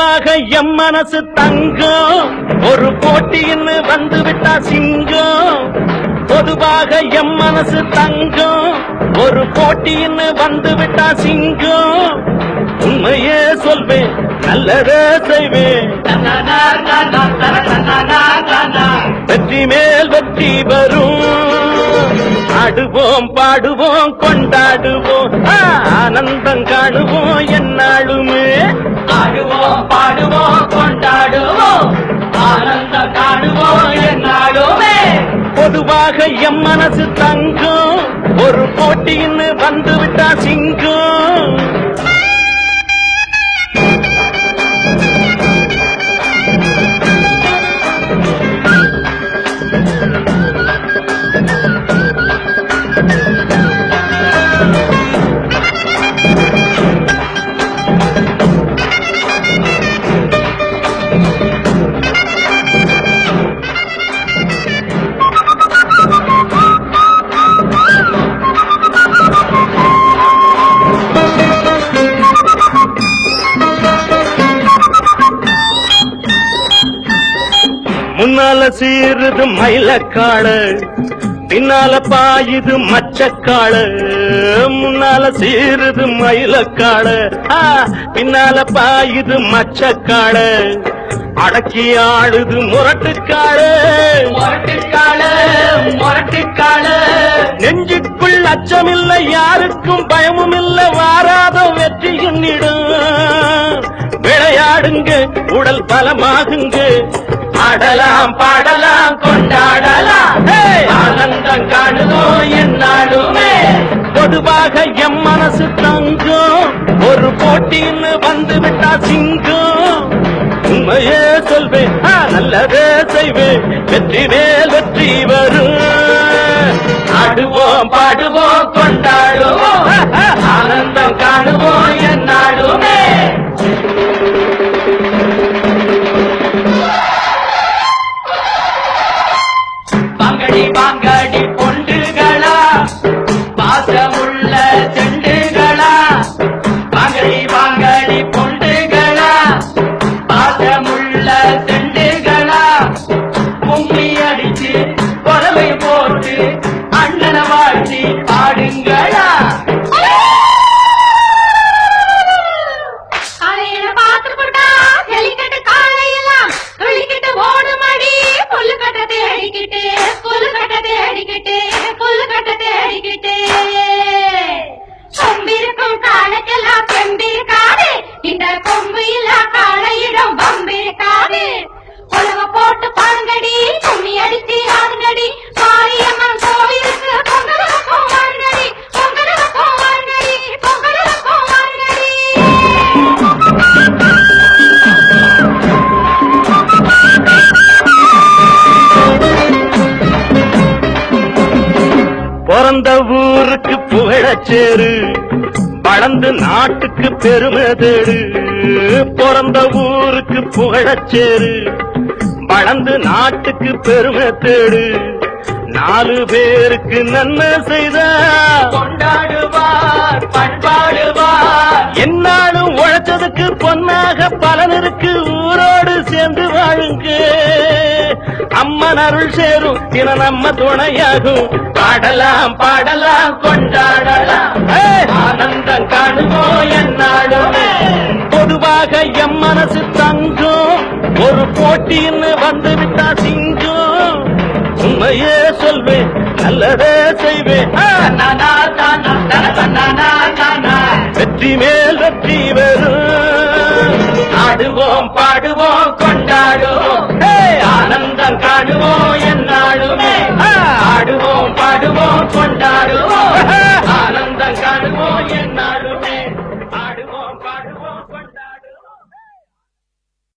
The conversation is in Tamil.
பொதுவாக எம் மனசு தங்கம் ஒரு போட்டின்னு வந்து விட்டா சிங்கம். பொதுவாக எம் மனசு தங்கம் ஒரு போட்டின்னு வந்து விட்டா சிங்கம். உண்மையே சொல்வேன் நல்லதே செய்வேன். வெற்றி மேல் வெற்றி வரும். ஆடுவோம் பாடுவோம் கொண்டாடுவோம் ஆனந்தம் காணுவோம் என்னாலுமே. ஆடுவோம் பாடுவோம் கொண்டாடுவோம் ஆனந்தம் காணுவோம் என்னாலுமே. பொதுவாக எம் மனசு தங்கம் ஒரு போட்டின்னு வந்து விட்டா சிங்கம். முன்னால சீருது மயிலக்காடு பின்னால பாயுது மச்சக்காடு. முன்னால சீருது மயிலக்காடு பின்னால பாயுது மச்சக்காடு. அடக்கி ஆடுது முரட்டுக்காடு முரட்டுக்காடு முரட்டுக்காடு. நெஞ்சுக்குள் அச்சமில்லை யாருக்கும் பயமும் இல்லை வாராத வெற்றி எண்ணிடும். விளையாடுங்க உடல் பலமாகுங்க ஆடலாம் பாடலாம் கொண்டாடலாம் ஆனந்தம் காணுவோம் என்னாலுமே. பொதுவாக எம் மனசு தங்கம் ஒரு போட்டின்னு வந்து விட்டா சிங்கம். உண்மையே சொல்வேன் நல்லதே செய்வேன் வெற்றி மேல் வெற்றி வரும். ஆடுவோம் பாடுவோம் கொண்டாடுவோம் ஆனந்தம் காணுவோம் என்னாலுமே. பாங்கடி பாங்கடி பொண்டுகளா பாசமுள்ள செண்டுகளா. பாங்கடி பாங்கடி பொண்டுகளா பாசமுள்ள செண்டுகளா. கும்மி அடிச்சு கொலவை போட்டு அண்ணனை வாழ்த்தி பாடுங்களா. போட்டு பாருங்கடி கும்மி அடிச்சு ஆடுங்கடி மாரியம்மன் கோவிலுக்கு பொங்கலுக்கும் வாருங்கடி பொங்கலுக்கும் வாருங்கடி பொங்கலுக்கும் வாருங்கடி. பிறந்த ஊருக்கு புகழச்சேரு வளர்ந்து நாட்டுக்கு பெருமை தேடு. பிறந்த ஊருக்கு புகழச்சேரு வளர்ந்து நாட்டுக்கு பெருமை தேடு. 4 பேருக்கு நன்மை செய்த கொண்டாடுவார் பண்பாடுவார். என்னாலும் உழைச்சதுக்கு பொன்னாக பலனருக்கு ஊரோடு சேர்ந்து வாழுங்க. அம்மன் அருள் சேரும் தின நம்ம துணையாகும். பாடலாம் பாடலாம் கொண்டாடலாம் ஆனந்தம் காணுவோம் என்னாலுமே. பொதுவாக எம் மனசு தங்கம் ஒரு போட்டின்னு வந்து விட்டா சிங்கம். உண்மையே சொல்வேன் நல்லதே செய்வேன் வெற்றி மேல் வெற்றி வரும். ஆடுவோம் பாடுவோம் கொண்டாடுவோம் ஆனந்தம் காணுவோம் என்னாலுமே. ஆடுவோம் பாடுவோம் கொண்டாடுவோம்